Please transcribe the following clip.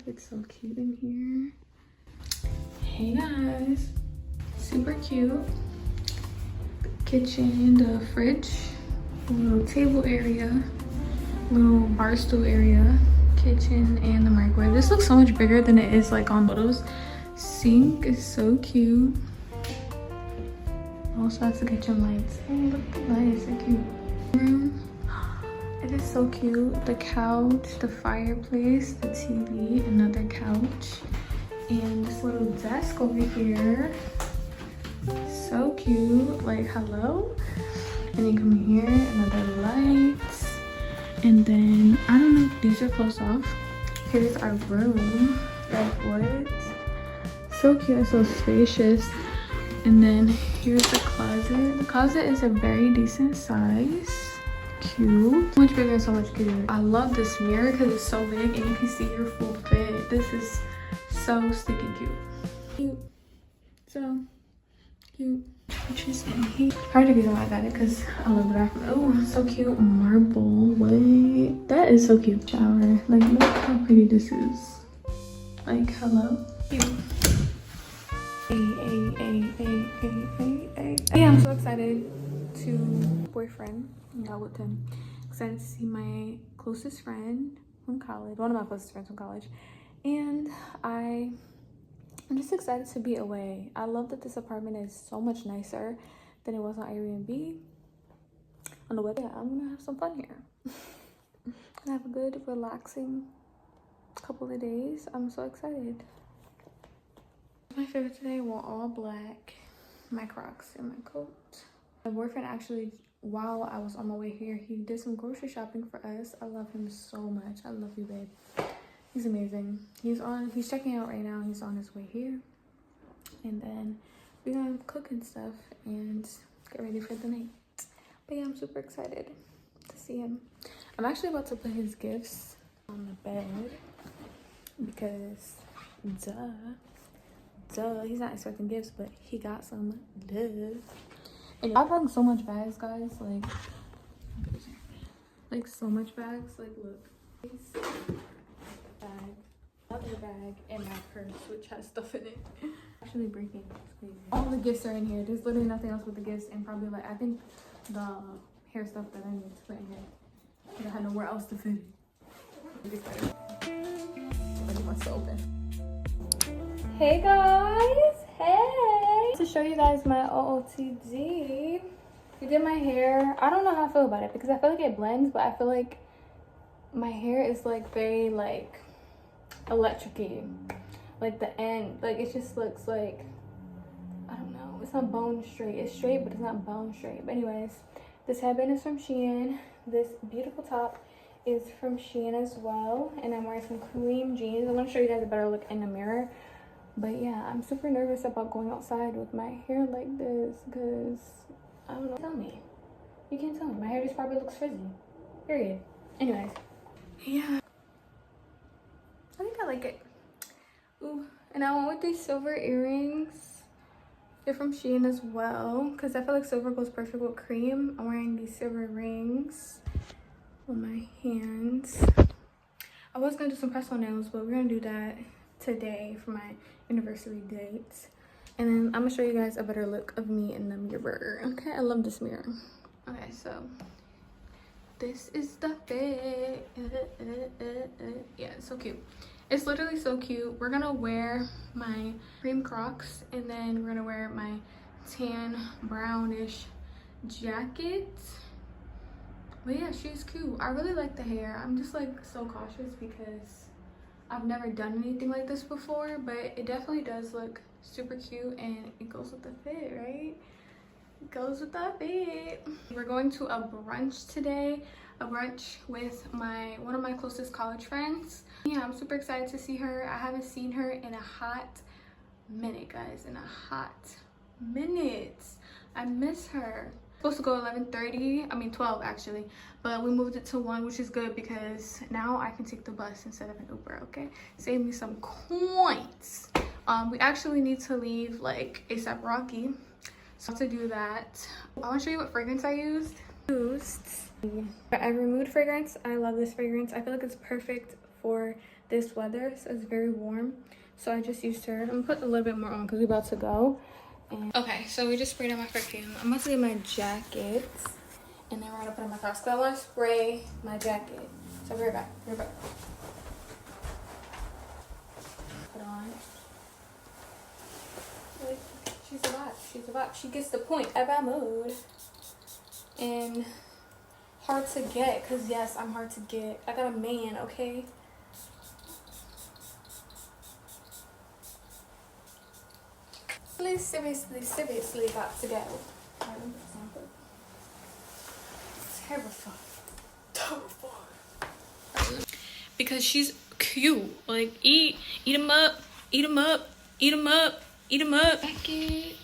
It's so cute in here. Hey guys, super cute. Kitchen, the fridge, a little table area, little bar stool area, kitchen, and the microwave. This looks so much bigger than it is like on photos. Sink is so cute. Also has the kitchen lights. Oh, look at the lights, so cute. Room. It is so cute. The couch, the fireplace, the TV, another couch, and this little desk over here. So cute. Like, hello. And then come here, another light. And then I don't know if these are closed off. Here's our room. Like, what? So cute and so spacious. And then here's the closet. The closet is a very decent size. Cute. So much bigger and so much cuter. I love this mirror because it's so big and you can see your full fit. This is so stinking cute. Cute. So cute. Which is in here. Hard to be so I got it because I love the bathroom. Oh, so cute. Marble. Wait. That is so cute. Shower. Like, look how pretty this is. Like, hello. Cute. Yeah, I'm so excited to boyfriend and out with him. Excited to see my closest friend from college, one of my closest friends from college, and I'm just excited to be away. I love that this apartment is so much nicer than it was on Airbnb. On the web, yeah, I'm gonna have some fun here. Gonna have a good, relaxing couple of days. I'm so excited. My favorite today were all black, my Crocs and my coat. My boyfriend actually, while I was on my way here, he did some grocery shopping for us. I love him so much. I love you, babe. He's amazing. He's checking out right now. He's on his way here. And then we're gonna cook and stuff and get ready for the night. But yeah, I'm super excited to see him. I'm actually about to put his gifts on the bed because duh, he's not expecting gifts, but he got some. Duh. And I've had so much bags, guys. Like so much bags. Like, look, this bag, other bag, and my purse, which has stuff in it. Actually breaking. It's crazy. All the gifts are in here. There's literally nothing else but the gifts, and probably like I think the hair stuff that I need to put in here. I had nowhere else to fit it. I must open. Hey guys, hey! To show you guys my OOTD. We did my hair. I don't know how I feel about it because I feel like it blends, but I feel like my hair is like very like electric-y. Like the end, like it just looks like, I don't know, it's not bone straight. It's straight, but it's not bone straight. But anyways, this headband is from Shein. This beautiful top is from Shein as well. And I'm wearing some cream jeans. I'm gonna show you guys a better look in the mirror. But yeah, I'm super nervous about going outside with my hair like this because I don't know. Tell me. You can't tell me. My hair just probably looks frizzy. Period. Anyways. Yeah. I think I like it. Ooh. And I went with these silver earrings. They're from Shein as well because I feel like silver goes perfect with cream. I'm wearing these silver rings on my hands. I was going to do some press-on nails, but we're going to do that today for my anniversary date. And then I'm gonna show you guys a better look of me in the mirror. Okay, I love this mirror. Okay, so this is the fit. Yeah, it's so cute. It's literally so cute. We're gonna wear my cream Crocs and then we're gonna wear my tan brownish jacket. But yeah, she's cute. I really like the hair. I'm just like so cautious because I've never done anything like this before, but it definitely does look super cute and it goes with the fit, right? It goes with the fit. We're going to a brunch today, a brunch with one of my closest college friends. Yeah, I'm super excited to see her. I haven't seen her in a hot minute, guys, in a hot minute. I miss her. Supposed to go 11:30, I mean 12 actually, but we moved it to 1, which is good because now I can take the bus instead of an Uber. Okay, save me some coins. We actually need to leave like ASAP Rocky, so to do that I want to show you what fragrance I used. I removed fragrance. I love this fragrance. I feel like it's perfect for this weather, so it's very warm. So I just used her. I'm gonna put a little bit more on because we're about to go. And okay, so we just sprayed on my perfume. I'm about to get my jacket, and then we're gonna put on my crocs. I want to spray my jacket. So we're back. We're back. Put on. Like, she's a vibe. She's a vibe. She gets the point. About mood. And hard to get, because yes, I'm hard to get. I got a man, okay? Seriously got to go. Terrified. Because she's cute. Like, eat 'em up, eat 'em up, eat 'em up, eat 'em up. Jacket.